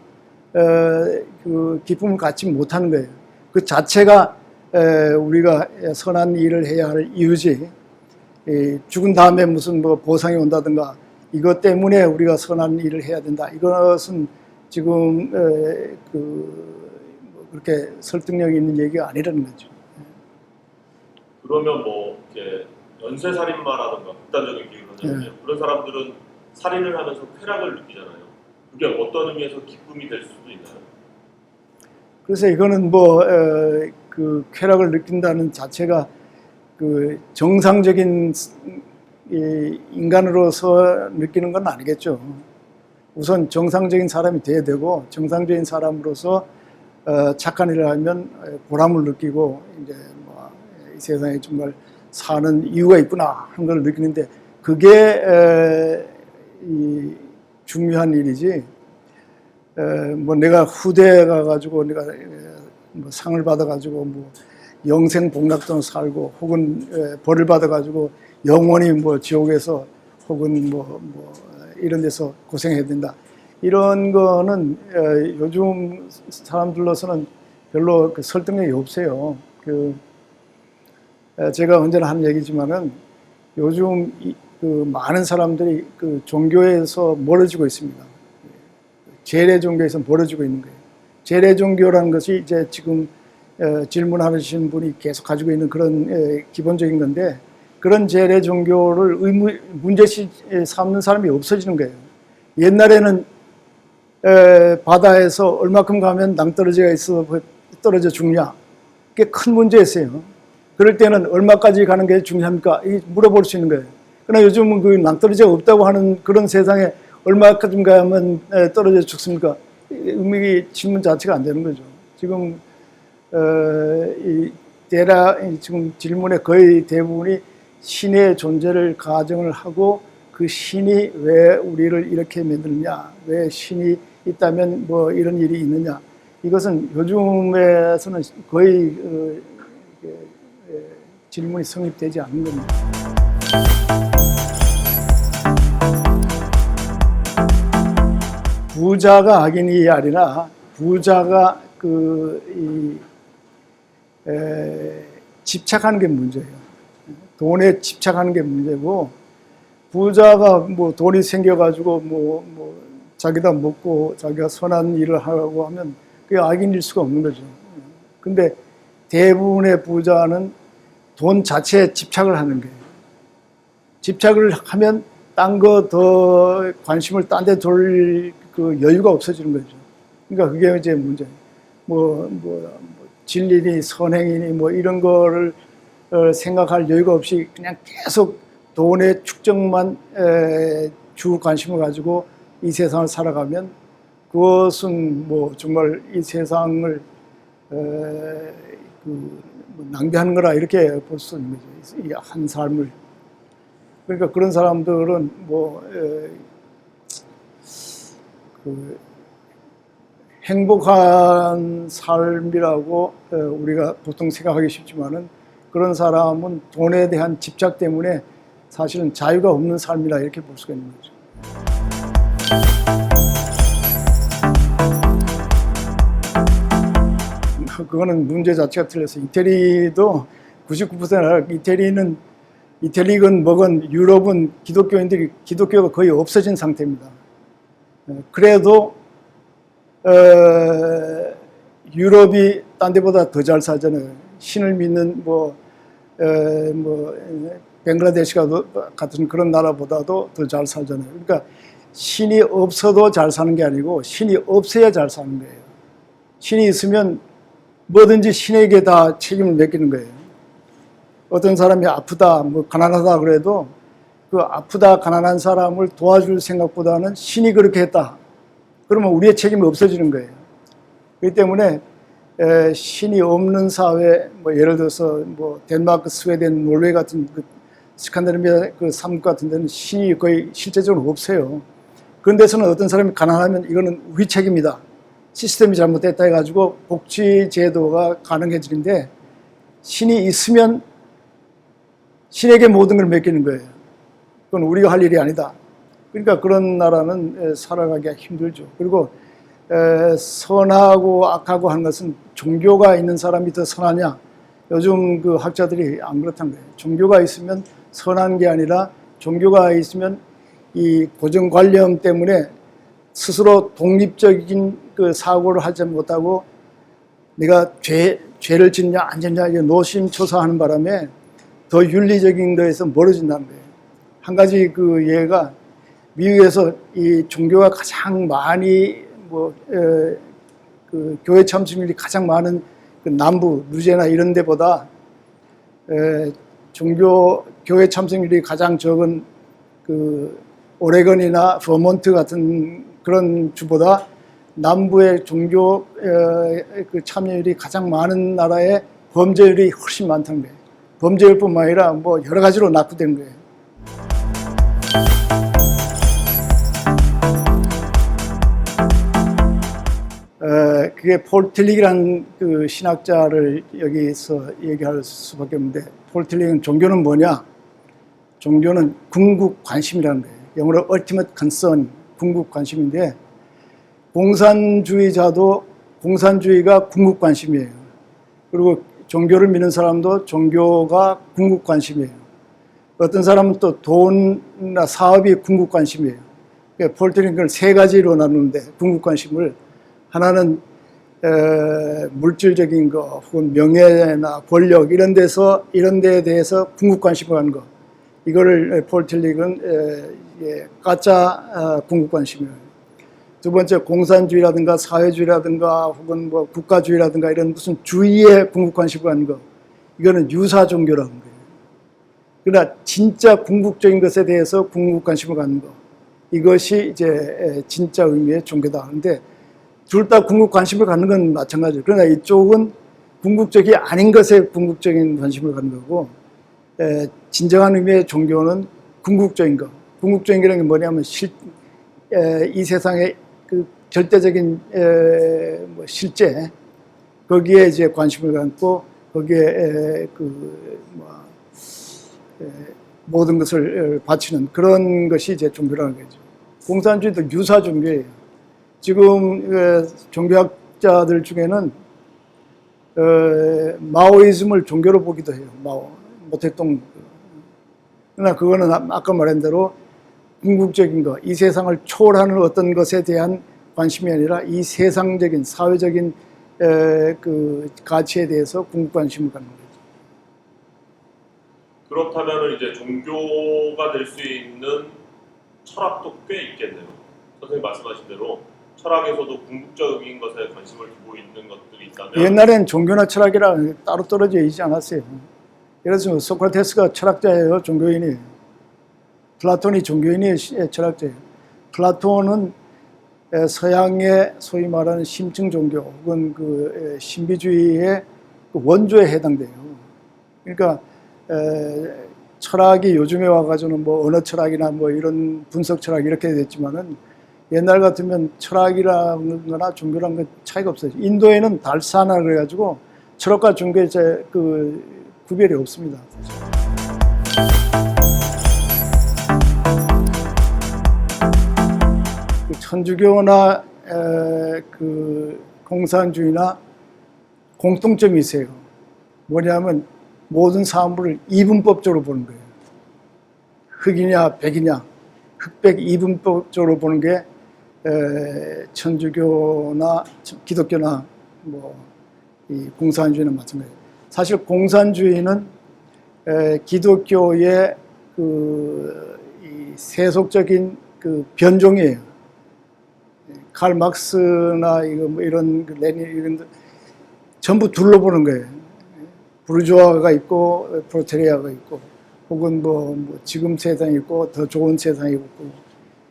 그 기쁨을 갖지 못하는 거예요. 그 자체가 우리가 선한 일을 해야 할 이유지. 죽은 다음에 무슨 뭐 보상이 온다든가 이것 때문에 우리가 선한 일을 해야 된다. 이것은 지금 그렇게 설득력 있는 얘기가 아니라는 거죠.
그러면 뭐 이렇게 연쇄살인마라든가 극단적인 비유를 하자면 그런 사람들은 살인을 하면서 쾌락을 느끼잖아요. 그게 어떤 의미에서 기쁨이 될 수도 있나요?
그래서 이거는 그 쾌락을 느낀다는 자체가 그 정상적인 인간으로서 느끼는 건 아니겠죠. 우선 정상적인 사람이 돼야 되고 정상적인 사람으로서 착한 일을 하면 보람을 느끼고 이제 뭐 이 세상에 정말 사는 이유가 있구나 하는 걸 느끼는데 그게 중요한 일이지. 뭐 내가 후대에 가가지고 내가 뭐 상을 받아가지고 뭐 영생 복락돈 살고 혹은 벌을 받아가지고 영원히 뭐 지옥에서 혹은 뭐 이런 데서 고생해야 된다. 이런 거는 요즘 사람들로서는 별로 그 설득력이 없어요. 제가 언제나 하는 얘기지만은 요즘 그 많은 사람들이 그 종교에서 멀어지고 있습니다. 재래 종교에서 멀어지고 있는 거예요. 재래 종교라는 것이 이제 지금 질문하시는 분이 계속 가지고 있는 그런 기본적인 건데 그런 재래 종교를 문제시 삼는 사람이 없어지는 거예요. 옛날에는 바다에서 얼마큼 가면 낭떠러지가 있어 떨어져 죽냐. 그게 큰 문제였어요. 그럴 때는 얼마까지 가는 게 중요합니까? 물어볼 수 있는 거예요. 그러나 요즘은 그 낭떠러지가 없다고 하는 그런 세상에 얼마까지 가면 떨어져 죽습니까? 의미 질문 자체가 안 되는 거죠. 지금 지금 질문의 거의 대부분이 신의 존재를 가정을 하고 그 신이 왜 우리를 이렇게 만드느냐, 왜 신이 있다면 뭐 이런 일이 있느냐. 이것은 요즘에서는 거의 질문이 성립되지 않는 겁니다. 부자가 악인이 아니라 부자가 집착하는 게 문제예요. 돈에 집착하는 게 문제고 부자가 뭐 돈이 생겨가지고 뭐 자기다 먹고 자기가 선한 일을 하고 하면 그게 악인일 수가 없는 거죠. 근데 대부분의 부자는 돈 자체에 집착을 하는 거예요. 집착을 하면 딴 거 더 관심을 딴 데 돌 그 여유가 없어지는 거죠. 그러니까 그게 이제 문제예요. 진리니 선행이니 뭐 이런 거를 생각할 여유가 없이 그냥 계속 돈의 축적만 주 관심을 가지고 이 세상을 살아가면 그것은 뭐 정말 이 세상을 낭비하는 거라 이렇게 볼 수 있는 거죠. 이 한 삶을. 그러니까 그런 사람들은 행복한 삶이라고 우리가 보통 생각하기 쉽지만은 그런 사람은 돈에 대한 집착 때문에 사실은 자유가 없는 삶이라 이렇게 볼 수가 있는 거죠. 그거는 문제 자체가 틀렸어요. 이태리도 99% 이태리건 뭐건 유럽은 기독교가 거의 없어진 상태입니다. 그래도 유럽이 딴 데보다 더 잘 살잖아요. 신을 믿는 벵글라데시 같은 그런 나라보다도 더 잘 살잖아요. 그러니까 신이 없어도 잘 사는 게 아니고 신이 없어야 잘 사는 거예요. 신이 있으면 뭐든지 신에게 다 책임을 맡기는 거예요. 어떤 사람이 아프다, 가난하다 그래도 그 아프다, 가난한 사람을 도와줄 생각보다는 신이 그렇게 했다. 그러면 우리의 책임이 없어지는 거예요. 그렇기 때문에 신이 없는 사회, 예를 들어서 덴마크, 스웨덴, 노르웨이 같은 스칸디나비아 그 삼국 같은 데는 신이 거의 실제적으로 없어요. 그런 데서는 어떤 사람이 가난하면 이거는 우리 책임이다. 시스템이 잘못됐다 해가지고 복지 제도가 가능해지는데 신이 있으면 신에게 모든 걸 맡기는 거예요. 그건 우리가 할 일이 아니다. 그러니까 그런 나라는 살아가기가 힘들죠. 그리고 선하고 악하고 하는 것은 종교가 있는 사람이 더 선하냐? 요즘 그 학자들이 안 그렇다는 거예요. 종교가 있으면 선한 게 아니라 종교가 있으면 이 고정관념 때문에 스스로 독립적인 그 사고를 하지 못하고 내가 죄를 짓냐 안 짓냐 노심초사하는 바람에 더 윤리적인 거에서 멀어진다는 거예요. 한 가지 그 예가 미국에서 이 종교가 가장 많이 그 교회 참석률이 가장 많은 그 남부 루지애나 이런 데보다 교회 참석률이 가장 적은 그 오레건이나 버몬트 같은 그런 주보다 남부의 종교 그 참여율이 가장 많은 나라의 범죄율이 훨씬 많다는 거예요. 범죄율뿐만 아니라 여러 가지로 낙후된 거예요. 그게 폴 틸릭이라는 그 신학자를 여기서 얘기할 수밖에 없는데, 폴 틸릭은 종교는 뭐냐? 종교는 궁극 관심이라는 거예요. 영어로 ultimate concern, 궁극 관심인데, 공산주의자도 공산주의가 궁극 관심이에요. 그리고 종교를 믿는 사람도 종교가 궁극 관심이에요. 어떤 사람은 또 돈이나 사업이 궁극 관심이에요. 그러니까 폴 틸릭은 그걸 세 가지로 나누는데, 궁극 관심을 하나는 물질적인 거 혹은 명예나 권력 이런 데에 대해서 궁극 관심을 하는 거, 이거를 폴 틸릭은 가짜 궁극 관심이에요. 두 번째, 공산주의라든가 사회주의라든가 혹은 국가주의라든가 이런 무슨 주의에 궁극 관심을 하는 거, 이거는 유사 종교라는 거예요. 그러나 진짜 궁극적인 것에 대해서 궁극 관심을 갖는 거, 이것이 이제 진짜 의미의 종교다. 그런데 둘 다 궁극 관심을 갖는 건 마찬가지예요. 그러나 이쪽은 궁극적이 아닌 것에 궁극적인 관심을 갖는 거고, 진정한 의미의 종교는 궁극적인 거. 궁극적인 게 뭐냐면 이 세상의 그 절대적인 실제, 거기에 이제 관심을 갖고 거기에 모든 것을 바치는 그런 것이 이제 종교라는 거죠. 공산주의도 유사 종교예요. 지금 종교학자들 중에는 마오이즘을 종교로 보기도 해요. 모택동. 그러나 그거는 아까 말한 대로 궁극적인 거, 이 세상을 초월하는 어떤 것에 대한 관심이 아니라 이 세상적인 사회적인 그 가치에 대해서 궁극 관심을 갖는 거죠.
그렇다면 이제 종교가 될 수 있는 철학도 꽤 있겠네요. 선생님 말씀하신 대로 철학에서도 궁극적인 것에 관심을 두고 있는 것들이 있다면,
옛날엔 종교나 철학이랑 따로 떨어져 있지 않았어요. 예를 들어서 소크라테스가 철학자예요, 종교인이에요. 플라톤이 종교인이에요, 철학자예요. 플라톤은 서양의 소위 말하는 심층 종교 혹은 그 신비주의의 원조에 해당돼요. 그러니까 철학이 요즘에 와가지고는 언어 철학이나 이런 분석 철학 이렇게 됐지만은, 옛날 같으면 철학이라는 거나 종교라는 건 차이가 없어요. 인도에는 달사나 그래가지고 철학과 종교의 그 구별이 없습니다. 그 천주교나 그 공산주의나 공통점이 있어요. 뭐냐면 모든 사물을 이분법적으로 보는 거예요. 흑이냐 백이냐, 흑백 이분법적으로 보는 게 천주교나 기독교나 이 공산주의는 마찬가지예요. 사실 공산주의는 기독교의 이 세속적인 변종이에요. 칼 막스나 이런 레닌 이런 전부 둘러보는 거예요. 부르주아가 있고 프로레타리아가 있고 혹은 지금 세상이 있고 더 좋은 세상이 있고.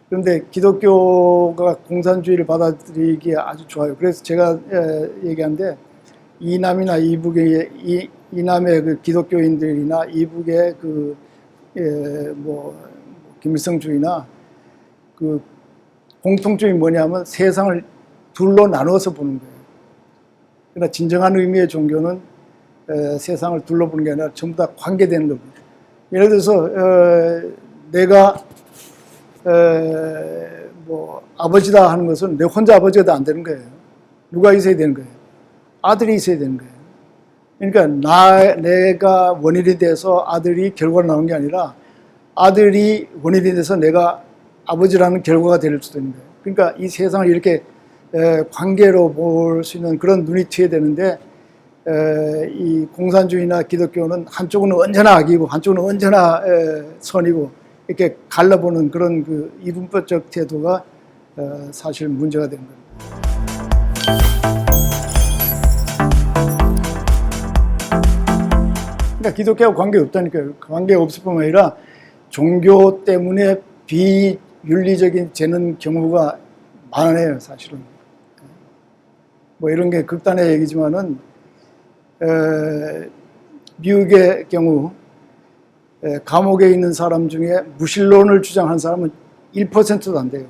그런데 기독교가 공산주의를 받아들이기에 아주 좋아요. 그래서 제가 얘기하는데 이남이나 이북의 이남의 기독교인들이나 이북의 김일성주의나 공통점이 뭐냐면 세상을 둘로 나누어서 보는 거예요. 그러나 진정한 의미의 종교는 세상을 둘러보는 게 아니라 전부 다 관계되는 겁니다. 예를 들어서 내가 아버지다 하는 것은 내 혼자 아버지가 안 되는 거예요. 누가 있어야 되는 거예요? 아들이 있어야 되는 거예요. 그러니까 내가 원인이 돼서 아들이 결과가 나오는 게 아니라 아들이 원인이 돼서 내가 아버지라는 결과가 될 수도 있는 거예요. 그러니까 이 세상을 이렇게 관계로 볼 수 있는 그런 눈이 트여야 되는데 이 공산주의나 기독교는 한쪽은 언제나 악이고 한쪽은 언제나 선이고 이렇게 갈라보는 그런 이분법적 태도가 사실 문제가 되는 겁니다. 그러니까 기독교하고 관계없다니까요. 관계없을 뿐만 아니라 종교 때문에 비윤리적인 재는 경우가 많아요, 사실은. 이런 게 극단의 얘기지만은 미국의 경우 감옥에 있는 사람 중에 무신론을 주장한 사람은 1%도 안 돼요.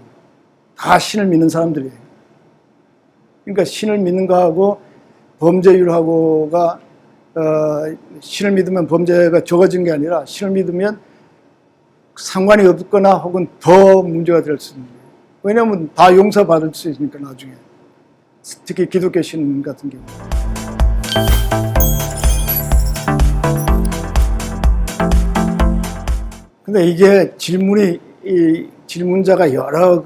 다 신을 믿는 사람들이에요. 그러니까 신을 믿는 거하고 범죄율하고가 신을 믿으면 범죄가 적어진 게 아니라 신을 믿으면 상관이 없거나 혹은 더 문제가 될 수 있는 거예요. 왜냐하면 다 용서받을 수 있으니까 나중에. 특히 기독교 신 같은 경우. 근데 이게 질문자가 여러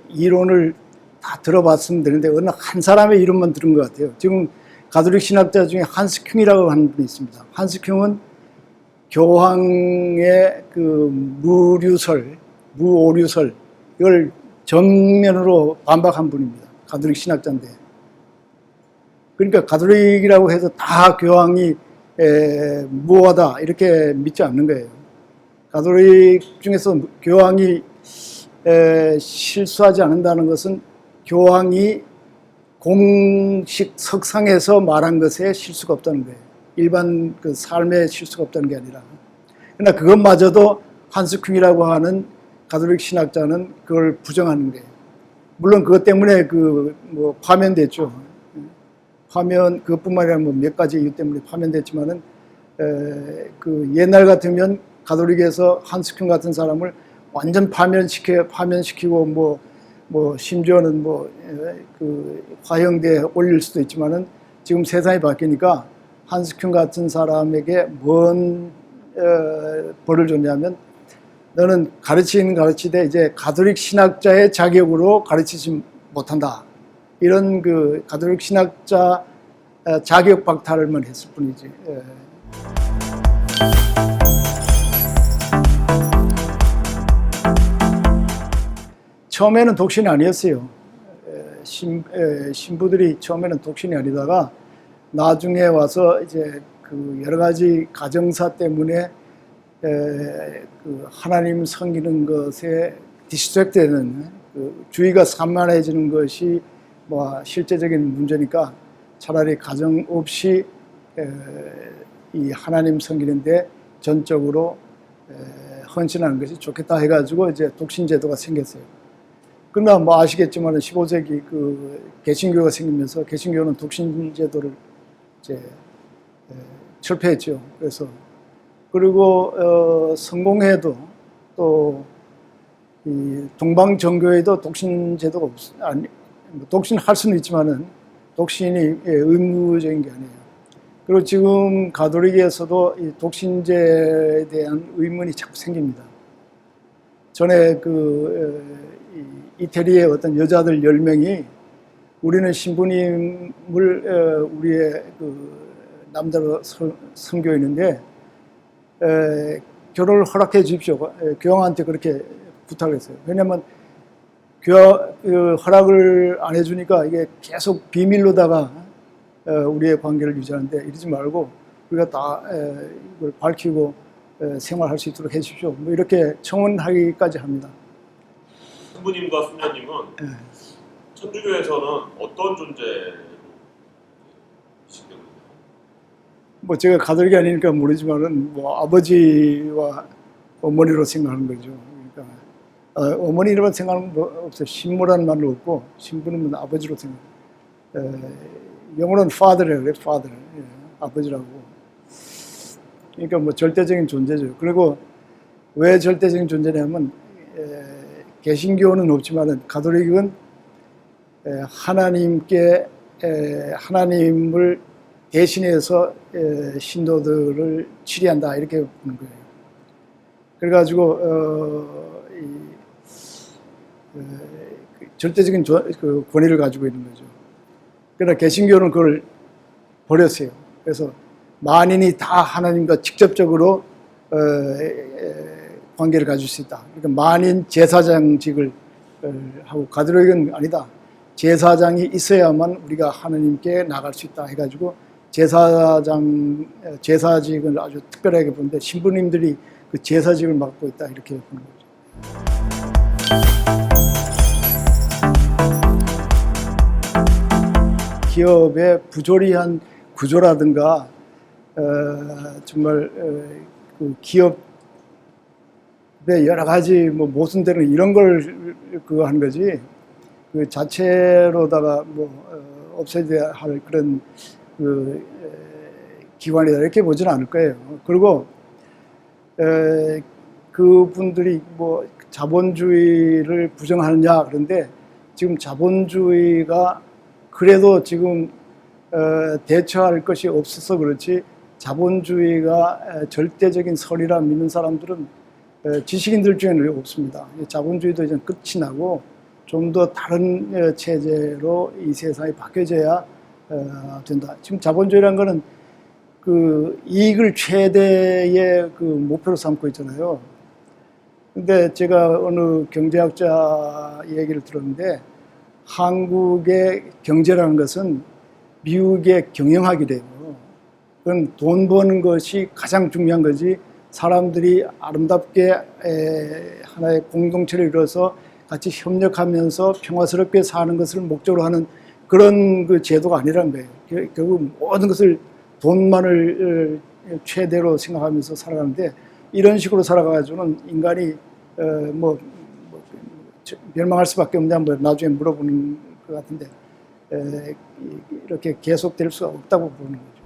이론을 다 들어봤으면 되는데 어느 한 사람의 이름만 들은 것 같아요. 지금 가톨릭 신학자 중에 한스 큉이라고 하는 분이 있습니다. 한스 큉은 교황의 무오류설 이걸 정면으로 반박한 분입니다. 가톨릭 신학자인데. 그러니까 가톨릭이라고 해서 다 교황이 무오하다 이렇게 믿지 않는 거예요. 가톨릭 중에서 교황이 실수하지 않는다는 것은 교황이 공식 석상에서 말한 것에 실수가 없다는 거예요. 일반 삶에 실수가 없다는 게 아니라. 그러나 그것마저도 한스 큉이라고 하는 가톨릭 신학자는 그걸 부정하는 거예요. 물론 그것 때문에 파면됐죠. 그것뿐만 아니라 몇 가지 이유 때문에 파면됐지만은 옛날 같으면 가톨릭에서 한스 큉 같은 사람을 완전 파면시키고 심지어는 화형대에 올릴 수도 있지만은 지금 세상이 바뀌니까 한스 큉 같은 사람에게 뭔 벌을 줬냐면 너는 가르치되 이제 가톨릭 신학자의 자격으로 가르치지 못한다. 이런 가톨릭 신학자 자격 박탈만 했을 뿐이지. 처음에는 독신이 아니었어요. 신부들이 처음에는 독신이 아니다가 나중에 와서 이제 여러 가지 가정사 때문에 하나님 섬기는 것에 디스트랙트되는 주의가 산만해지는 것이 실제적인 문제니까 차라리 가정 없이 이 하나님 섬기는데 전적으로 헌신하는 것이 좋겠다 해가지고 이제 독신제도가 생겼어요. 그러나 아시겠지만 15세기 개신교가 생기면서 개신교는 독신제도를 이제 철폐했죠. 그리고 성공회도 또 이 동방정교회도 독신제도가 독신할 수는 있지만은 독신이 의무적인 게 아니에요. 그리고 지금 가톨릭에서도 이 독신제에 대한 의문이 자꾸 생깁니다. 전에 이태리의 어떤 여자들 10명이 우리는 신부님을 우리의 남자로 섬기는데 결혼을 허락해 주십시오. 교황한테 그렇게 부탁을 했어요. 왜냐하면 허락을 안 해주니까 이게 계속 비밀로다가 우리의 관계를 유지하는데 이러지 말고 우리가 다 이걸 밝히고 생활할 수 있도록 해주십시오. 뭐 이렇게 청원하기까지 합니다.
신부님과 수녀님은
네.
천주교에서는 어떤 존재로 인식되고 있나요?
뭐 제가 가톨릭이 아니니까 모르지만은 뭐 아버지와 어머니로 생각하는 거죠. 그러니까 어머니로 생각하는 거 없어요. 신모라는 말도 없고 신부는 뭐 아버지로 생각. 영어로는 father이라고 그래요. father. 예, 아버지라고. 그러니까 뭐 절대적인 존재죠. 그리고 왜 절대적인 존재냐면 개신교는 없지만은 가톨릭은 하나님을 대신해서 신도들을 치리한다 이렇게 보는 거예요. 그래가지고 절대적인 권위를 가지고 있는 거죠. 그러나 개신교는 그걸 버렸어요. 그래서 만인이 다 하나님과 직접적으로 관계를 가질 수 있다. 그러니까 만인 제사장직을 하고 가톨릭은 아니다. 제사장이 있어야만 우리가 하나님께 나갈 수 있다 해가지고 제사직을 아주 특별하게 보는데 신부님들이 그 제사직을 맡고 있다 이렇게 보는 거죠. 기업의 부조리한 구조라든가 정말 그 기업의 여러 가지 뭐 모순되는 이런 걸 그거 하는 거지 그 자체로다가 뭐 없애야 할 그런 그 기관이다 이렇게 보지는 않을 거예요. 그리고 그분들이 뭐 자본주의를 부정하느냐 그런데 지금 자본주의가 그래도 지금 대처할 것이 없어서 그렇지 자본주의가 절대적인 선이라 믿는 사람들은 지식인들 중에는 없습니다. 자본주의도 이제 끝이 나고 좀 더 다른 체제로 이 세상이 바뀌어져야 된다. 지금 자본주의라는 거는 그 이익을 최대의 그 목표로 삼고 있잖아요. 근데 제가 어느 경제학자 얘기를 들었는데 한국의 경제라는 것은 미국의 경영학이래요. 그건 돈 버는 것이 가장 중요한 거지 사람들이 아름답게 하나의 공동체를 이뤄서 같이 협력하면서 평화스럽게 사는 것을 목적으로 하는 그런 그 제도가 아니라는 거예요. 결국 모든 것을 돈만을 최대로 생각하면서 살아가는데 이런 식으로 살아가지고는 인간이 멸망할 수밖에 없냐 뭐 나중에 물어보는 것 같은데 이렇게 계속될 수가 없다고 보는 거죠.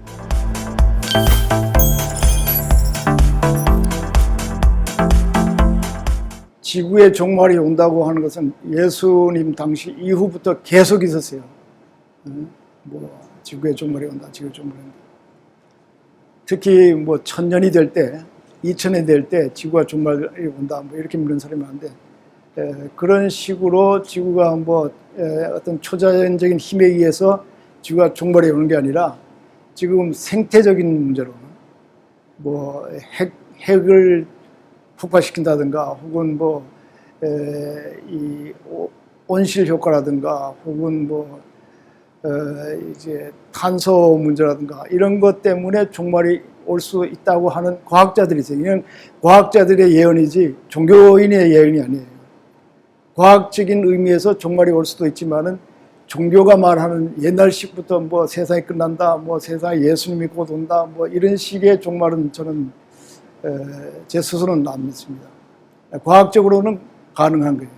지구의 종말이 온다고 하는 것은 예수님 당시 이후부터 계속 있었어요. 지구의 종말이 온다, 지구의 종말이 온다. 특히 1000년이 될 때, 2000년이 될 때 지구가 종말이 온다, 이렇게 믿는 사람이 많은데 그런 식으로 지구가 어떤 초자연적인 힘에 의해서 지구가 종말이 오는 게 아니라 지금 생태적인 문제로 핵을 폭발시킨다든가 혹은 이 온실 효과라든가 혹은 이제 탄소 문제라든가 이런 것 때문에 종말이 올 수 있다고 하는 과학자들이 있어요. 이건 과학자들의 예언이지 종교인의 예언이 아니에요. 과학적인 의미에서 종말이 올 수도 있지만은 종교가 말하는 옛날식부터 세상이 끝난다, 세상에 예수님이 곧 온다, 이런 식의 종말은 저는 제 스스로는 안 믿습니다. 과학적으로는 가능한 거예요.